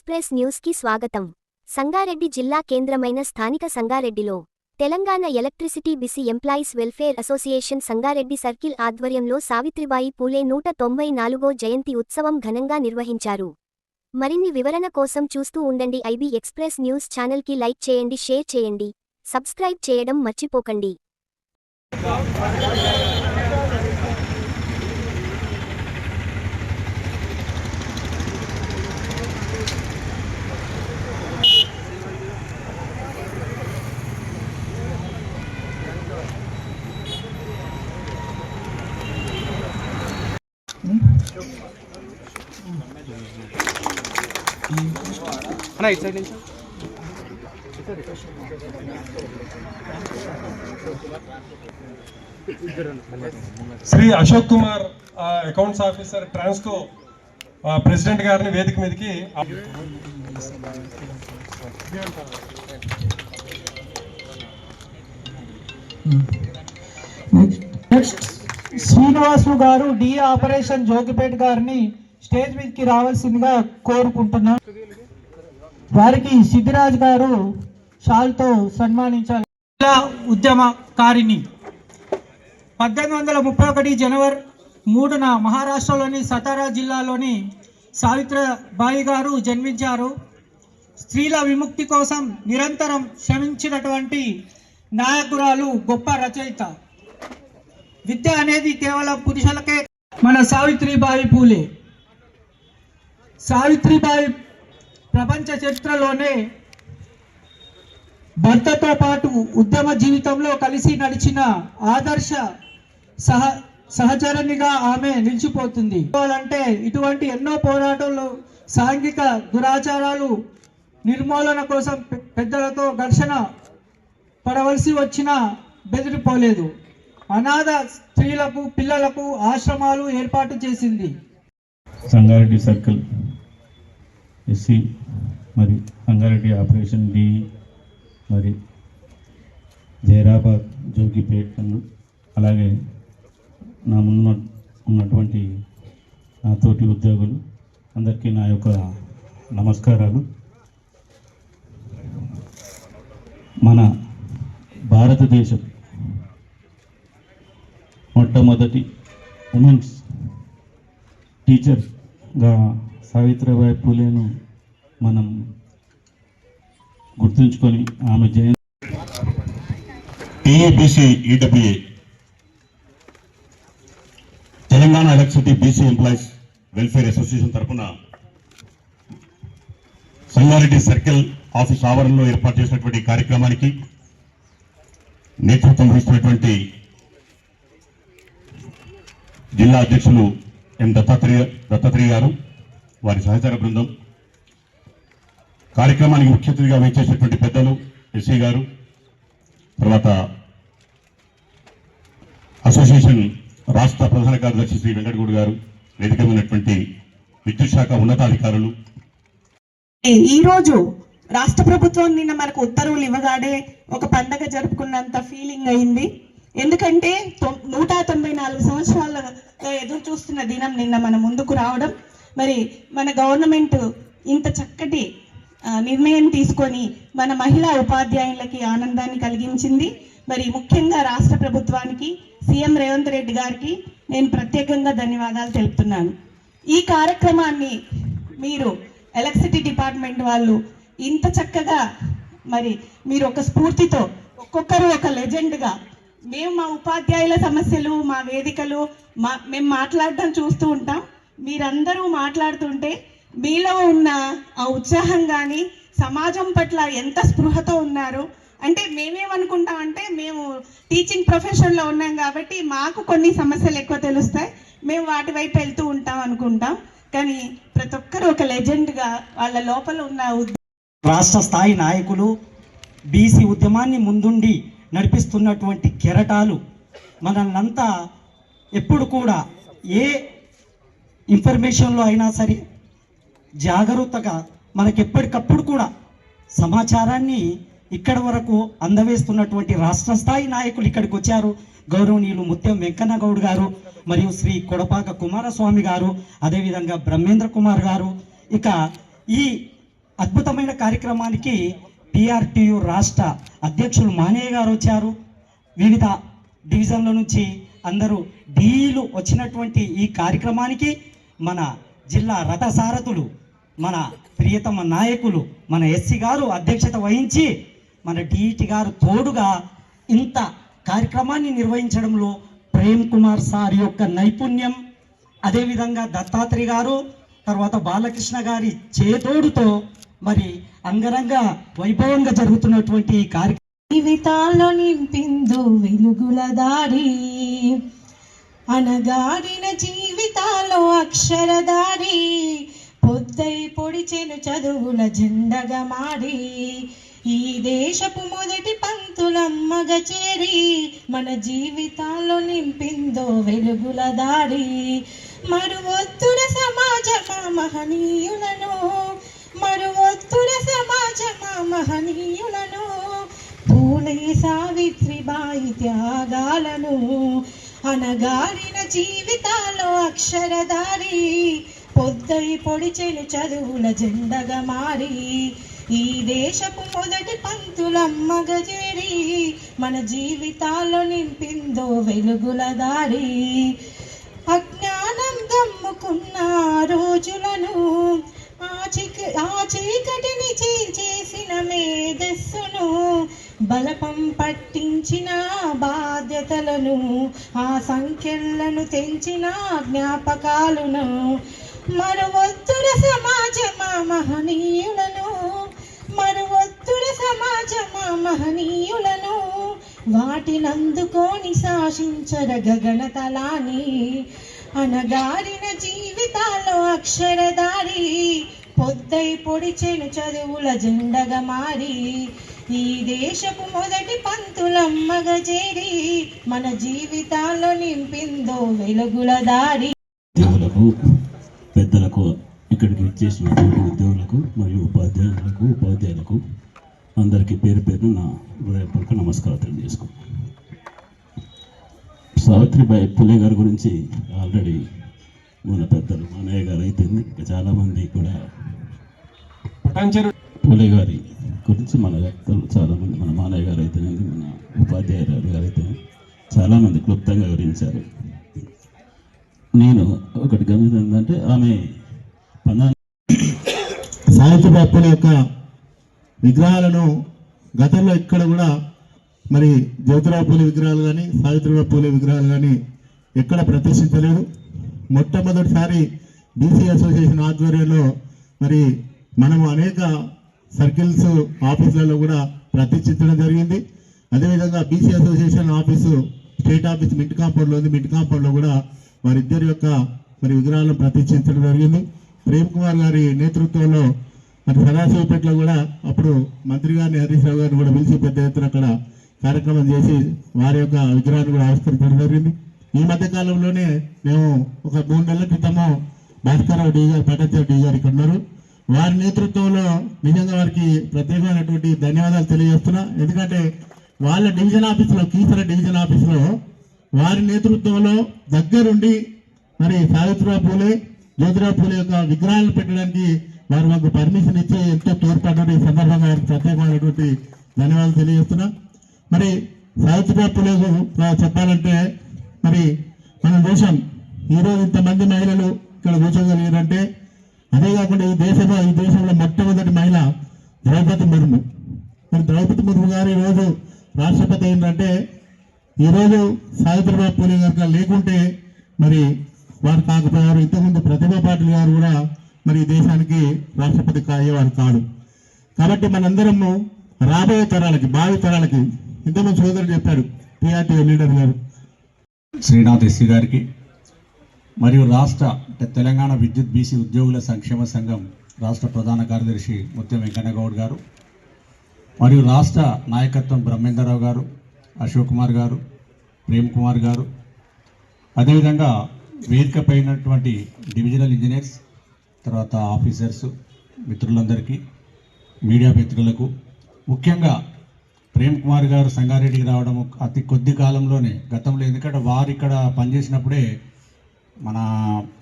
Express న్యూస్కి స్వాగతం. సంగారెడ్డి జిల్లా కేంద్రమైన స్థానిక సంగారెడ్డిలో Telangana electricity BC employees welfare association Sangareddy circle ఆధ్వర్యంలో సావిత్రిబాయి పూలే 194వ జయంతి ఉత్సవం ఘనంగా నిర్వహించారు. మరిన్ని వివరణ కోసం చూస్తూ ఉండండి ఐబీ ఎక్స్ప్రెస్ న్యూస్ ఛానల్కి లైక్ చేయండి, షేర్ చేయండి, సబ్స్క్రైబ్ చేయడం మర్చిపోకండి. Shri Ashok Kumar accounts officer Transco president గారిని వేదిక మీదకి శ్రీనివాసు గారు డి ఆపరేషన్ జోగిపేట గారిని స్టేజ్ మీదకి రావాల్సిందిగా కోరుకుంటున్నాం. వారికి సిద్ధిరాజ్ గారు షాల్తో సన్మానించాలి. ఉద్యమకారిణి 1831 జనవరి 3న మహారాష్ట్రలోని సతారా జిల్లాలోని సావిత్రిబాయి గారు జన్మించారు. స్త్రీల విముక్తి కోసం నిరంతరం శ్రమించినటువంటి నాయకురాలు, గొప్ప రచయిత. విద్య అనేది కేవలం పురుషులకే. మన సావిత్రిబాయి పూలే ప్రపంచ చరిత్రలోనే భర్తతో పాటు ఉద్యమ జీవితంలో కలిసి నడిచిన ఆదర్శ సహచరునిగా ఆమె నిలిచిపోతుంది. అంటే ఇటువంటి ఎన్నో పోరాటాలు, సాంఘిక దురాచారాలు నిర్మూలన కోసం పెద్దలతో ఘర్షణ పడవలసి వచ్చినా బెదిరిపోలేదు. అనాథ స్త్రీలకు, పిల్లలకు ఆశ్రమాలు ఏర్పాటు చేసింది. సంగారెడ్డి సర్కిల్ ఎస్సీ మరి సంగారెడ్డి ఆపరేషన్ డి మరి జైరాబాద్ జోగిపేట్ అలాగే నా ముందు ఉన్నటువంటి నా తోటి ఉద్యోగులు అందరికీ నా యొక్క నమస్కారాలు. మన భారతదేశం మొట్టమొదటి ఉమెన్స్ టీచర్గా సావిత్రిబాయి పూలేను మనం గుర్తుంచుకొని ఆమె జయంతి TABC EWA Telangana electricity BC employees welfare association తరఫున సంగారెడ్డి సర్కిల్ ఆఫీస్ ఆవరణలో ఏర్పాటు చేసినటువంటి కార్యక్రమానికి నేతృత్వం వహిస్తున్నటువంటి జిల్లా అధ్యక్షులు ఎం దత్తాత్రేయ గారు, వారి సహచర బృందం, కార్యక్రమానికి ముఖ్య అతిథిగా వేచేసినటువంటి పెద్దలు ఎస్సీ గారు, తర్వాత అసోసియేషన్ రాష్ట్ర ప్రధాన కార్యదర్శి శ్రీ వెంకటగౌడ్ గారు, వేదిక ఉన్నటువంటి విద్యుత్ శాఖ ఉన్నతాధికారులు. ఈరోజు రాష్ట్ర ప్రభుత్వం నిన్న మనకు ఉత్తర్వులు ఇవ్వగానే ఒక పండగ జరుపుకున్నంత ఫీలింగ్ అయింది. ఎందుకంటే 194 సంవత్సరాల ఎదురు చూస్తున్న దినం నిన్న మన ముందుకు రావడం, మరి మన గవర్నమెంట్ ఇంత చక్కటి నిర్ణయం తీసుకొని మన మహిళా ఉపాధ్యాయులకి ఆనందాన్ని కలిగించింది. మరి ముఖ్యంగా రాష్ట్ర ప్రభుత్వానికి, సీఎం రేవంత్ రెడ్డి గారికి నేను ప్రత్యేకంగా ధన్యవాదాలు తెలుపుతున్నాను. ఈ కార్యక్రమాన్ని మీరు ఎలక్ట్రిసిటీ డిపార్ట్మెంట్ వాళ్ళు ఇంత చక్కగా, మరి మీరు ఒక స్ఫూర్తితో ఒక్కొక్కరు ఒక లెజెండ్గా, మేము మా ఉపాధ్యాయుల సమస్యలు, మా వేదికలు, మేము మాట్లాడడం చూస్తూ ఉంటాం. మీరందరూ మాట్లాడుతుంటే మీలో ఉన్న ఆ ఉత్సాహం కానీ, సమాజం పట్ల ఎంత స్పృహతో ఉన్నారు అంటే, మేమేమనుకుంటామంటే మేము టీచింగ్ ప్రొఫెషన్లో ఉన్నాం కాబట్టి మాకు కొన్ని సమస్యలు ఎక్కువ తెలుస్తాయి, మేము వాటి వైపు వెళ్తూ ఉంటాం అనుకుంటాం. కానీ ప్రతి ఒక్కరు ఒక లెజెండ్గా వాళ్ళ లోపల ఉన్న రాష్ట్ర స్థాయి నాయకులు బీసీ ఉద్యమాన్ని ముందుండి నడిపిస్తున్నటువంటి కెరటాలు మనల్నంతా ఎప్పుడు కూడా ఏ ఇన్ఫర్మేషన్లో అయినా సరే జాగ్రత్తగా మనకెప్పటికప్పుడు కూడా సమాచారాన్ని ఇక్కడి వరకు అందవేస్తున్నటువంటి రాష్ట్ర స్థాయి నాయకులు ఇక్కడికి వచ్చారు. గౌరవనీయులు ముత్యం వెంకన్న గౌడ్ గారు మరియు శ్రీ కొడపాక కుమారస్వామి గారు, అదేవిధంగా బ్రహ్మేంద్ర కుమార్ గారు. ఇక ఈ అద్భుతమైన కార్యక్రమానికి టీఆర్టీయు రాష్ట్ర అధ్యక్షులు మానయ్య గారు వచ్చారు. వివిధ డివిజన్ల నుంచి అందరూ డీలు వచ్చినటువంటి ఈ కార్యక్రమానికి మన జిల్లా రథసారథులు, మన ప్రియతమ నాయకులు, మన ఎస్సీ గారు అధ్యక్షత వహించి మన డిఈటి గారు తోడుగా ఇంత కార్యక్రమాన్ని నిర్వహించడంలో ప్రేమ్ కుమార్ సార్ యొక్క నైపుణ్యం, అదేవిధంగా దత్తాత్రేయ గారు, తర్వాత బాలకృష్ణ గారి చేతోడుతో మరి అంగరంగ వైభవంగా జరుగుతున్నటువంటి ఈ కార్యక్రమం జీవితాల్లో నింపిందో వెలుగుల దారి, అనగాడిన జీవితాల్లో అక్షరదారి, పొద్దై పొడిచెను చదువుల జెండగా మారి, ఈ దేశపు మొదటి పంతులమ్మగ చేరి, మన జీవితాల్లో నింపిందో వెలుగుల దారి. మరువొత్తుల సమాజమా మహనీయులను, మరువొత్తుల సమాజమా మహనీయులను, పూలే సావిత్రిబాయి త్యాగాలను, అనగారిన జీవితాల్లో అక్షరదారి, పొద్దై పొడిచెను చదువుల జెండగా మారి, ఈ దేశపు మొదటి పంతులమ్మగ చేరి, మన జీవితాల్లో నింపిందో వెలుగుల దారి. అజ్ఞానం దమ్ముకున్న రోజులను, ఆ చీకటిని చీల్చేసిన మేధస్సును, బలపం పట్టించిన బాధ్యతలను, ఆ సంఖ్యలను తెంచిన జ్ఞాపకాలను, మరువొత్తుల సమాజమా మహనీయులను, మరువొత్తుల సమాజమా మహనీయులను, వాటినందుకోని శాసించర గగనతలాని, అనగారిన జీవితాల్లో అక్షరదారి, పొద్దై పొడిచెను చదువుల జెండగా మారి, ఈ దేశపు మొదటి పంతులమ్మగ చేరి, మన జీవితాల్లో నింపిందో వెలుగుల దారి. ఉద్యోగులకు, పెద్దలకు, ఇక్కడికి ఇచ్చేసినటువంటి ఉద్యోగులకు మరియు ఉపాధ్యాయులకు అందరికీ పేరు పేరు నా హృదయపూర్వక నమస్కారం తెలియజేసుకుంటాను. సావిత్రిబాయి పూలే గారి గురించి ఆల్రెడీ మన పెద్దలు మానయ్య గారు అయితే ఇంకా చాలామంది కూడా పూలే గారి గురించి మన వ్యక్తులు చాలామంది, మన మానయ్య గారు అయితేనేది, మన ఉపాధ్యాయులు గారు అయితే చాలామంది క్లుప్తంగా వివరించారు. నేను ఒకటి గమనించింది ఏంటంటే ఆమె సావిత్రిబాయి పూలే యొక్క విగ్రహాలను గతంలో ఇక్కడ కూడా మరి జ్యోతిరావు పూలే విగ్రహాలు కానీ సావిత్రిబాయి పూలే విగ్రహాలు కానీ ఎక్కడ ప్రతిష్ఠించలేదు. మొట్టమొదటిసారి బీసీ అసోసియేషన్ ఆధ్వర్యంలో మరి మనము అనేక సర్కిల్స్ ఆఫీసులలో కూడా ప్రతిష్ఠించడం జరిగింది. అదేవిధంగా BC association office state office mint కాంపౌండ్లో ఉంది. మింట్ కాంపౌండ్లో కూడా వారిద్దరి యొక్క మరి విగ్రహాలను ప్రతిష్ఠించడం జరిగింది. ప్రేమ్ కుమార్ గారి నేతృత్వంలో మరి సదాశివపేటలో కూడా అప్పుడు మంత్రి గారిని, హరీష్ రావు గారిని కూడా పిలిచి పెద్ద ఎత్తున అక్కడ కార్యక్రమం చేసి వారి యొక్క విగ్రహాన్ని కూడా ఆవిష్కరించడం జరిగింది. ఈ మధ్య కాలంలోనే మేము ఒక 3 నెలల క్రితము భాస్కరరావు డి గారు, పటాచారి డి గారు ఇక్కడ ఉన్నారు. వారి నేతృత్వంలో నిజంగా వారికి ప్రత్యేకమైనటువంటి ధన్యవాదాలు తెలియజేస్తున్నా. ఎందుకంటే వాళ్ళ డివిజన్ ఆఫీసులో, కీసర డివిజన్ ఆఫీసులో వారి నేతృత్వంలో దగ్గరుండి మరి సావిత్రిబాయి పూలే, జ్యోతిరావు పూలే యొక్క విగ్రహాలను పెట్టడానికి వారు మాకు పర్మిషన్ ఇచ్చి ఎంతో తోడ్పడ్డారు. ఈ సందర్భంగా వారికి ప్రత్యేకమైనటువంటి ధన్యవాదాలు తెలియజేస్తున్నా. మరి సావిత్రిబాయి పూలే చెప్పాలంటే మరి మనం చూసాం ఈరోజు ఇంతమంది మహిళలు ఇక్కడ కూర్చోగలిగారంటే, అదే కాకుండా ఈ దేశంలో మొట్టమొదటి మహిళ ద్రౌపది ముర్ము. మరి ద్రౌపది ముర్ము గారు ఈరోజు రాష్ట్రపతి ఏంటంటే, ఈరోజు సావిత్రిబాయి పూలే గారు లేకుంటే మరి వారు కాకపోయారు. ఇంతకుముందు ప్రతిభా పాటిల్ గారు కూడా మరి దేశానికి రాష్ట్రపతి అయ్యేవారు కాదు. కాబట్టి మనందరము రాబోయే తరాలకి, భావి తరాలకి, ఇంతకుముందు సోదరుడు చెప్పారు టీఆర్టీ లీడర్ గారు శ్రీనాథ్ ఎస్సీ గారికి, మరియు రాష్ట్ర తెలంగాణ విద్యుత్ బీసీ ఉద్యోగుల సంక్షేమ సంఘం రాష్ట్ర ప్రధాన కార్యదర్శి ముత్యం వెంకన్నగౌడ్ గారు, మరియు రాష్ట్ర నాయకత్వం బ్రహ్మేంద్రరావు గారు, అశోక్ కుమార్ గారు, ప్రేమ్ కుమార్ గారు, అదేవిధంగా వేదికపైనటువంటి డివిజనల్ ఇంజనీర్స్, తర్వాత ఆఫీసర్స్, మిత్రులందరికీ, మీడియా మిత్రులకు, ముఖ్యంగా ప్రేమ్ కుమార్ గారు సంగారెడ్డికి రావడం అతి కొద్ది కాలంలోనే, గతంలో ఎందుకంటే వారు ఇక్కడ పనిచేసినప్పుడే మన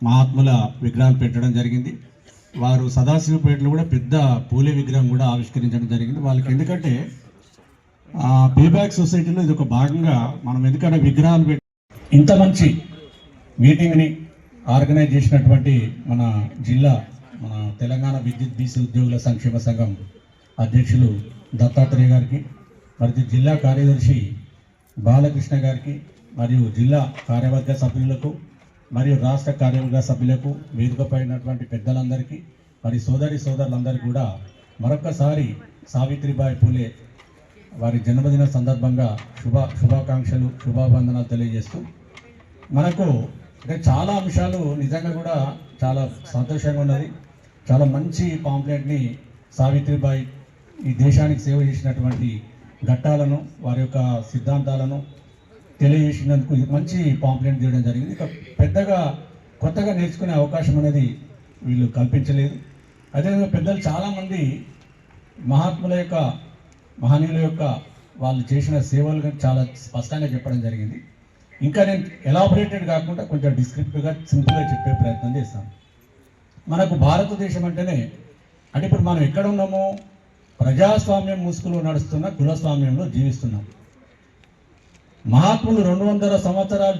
మహాత్ముల విగ్రహాలు పెట్టడం జరిగింది. వారు సదాశివపేటలో కూడా పెద్ద పూలే విగ్రహం కూడా ఆవిష్కరించడం జరిగింది. వాళ్ళకి ఎందుకంటే పేబ్యాక్ సొసైటీలో ఇది ఒక భాగంగా మనం ఎందుకంటే విగ్రహాలు పెట్టి ఇంత మంచి మీటింగ్ని ఆర్గనైజ్ చేసినటువంటి మన తెలంగాణ విద్యుత్ బీసీ ఉద్యోగుల సంక్షేమ సంఘం అధ్యక్షులు దత్తాత్రేయ గారికి, మరియు జిల్లా కార్యదర్శి బాలకృష్ణ గారికి, మరియు జిల్లా కార్యవర్గ సభ్యులకు, మరియు రాష్ట్ర కార్యవర్గ సభ్యులకు, వేదికపైనటువంటి పెద్దలందరికీ, మరి సోదరులందరికీ కూడా మరొక్కసారి సావిత్రిబాయి పూలే వారి జన్మదిన సందర్భంగా శుభాకాంక్షలు, శుభావందనాలు తెలియజేస్తూ, మనకు అంటే చాలా అంశాలు నిజంగా కూడా చాలా సంతోషంగా ఉన్నది. చాలా మంచి పాంప్లెట్ని సావిత్రిబాయి ఈ దేశానికి సేవ చేసినటువంటి ఘట్టాలను, వారి యొక్క సిద్ధాంతాలను తెలియజేసినందుకు మంచి పాంప్లెట్ తీయడం జరిగింది. ఇక పెద్దగా కొత్తగా నేర్చుకునే అవకాశం అనేది వీళ్ళు కల్పించలేదు. అదేవిధంగా పెద్దలు చాలామంది మహనీయుల యొక్క వాళ్ళు చేసిన సేవలు చాలా స్పష్టంగా చెప్పడం జరిగింది. ఇంకా నేను ఎలాబొరేటెడ్ కాకుండా కొంచెం డిస్క్రిప్టివ్గా సింపుల్గా చెప్పే ప్రయత్నం చేస్తాను. మనకు భారతదేశం అంటేనే అంటే ఇప్పుడు మనం ఎక్కడ ఉన్నామో ప్రజాస్వామ్యం ముసుగులో నడుస్తున్న కులస్వామ్యంలో జీవిస్తున్నాం. మహాత్ములు 200 సంవత్సరాలు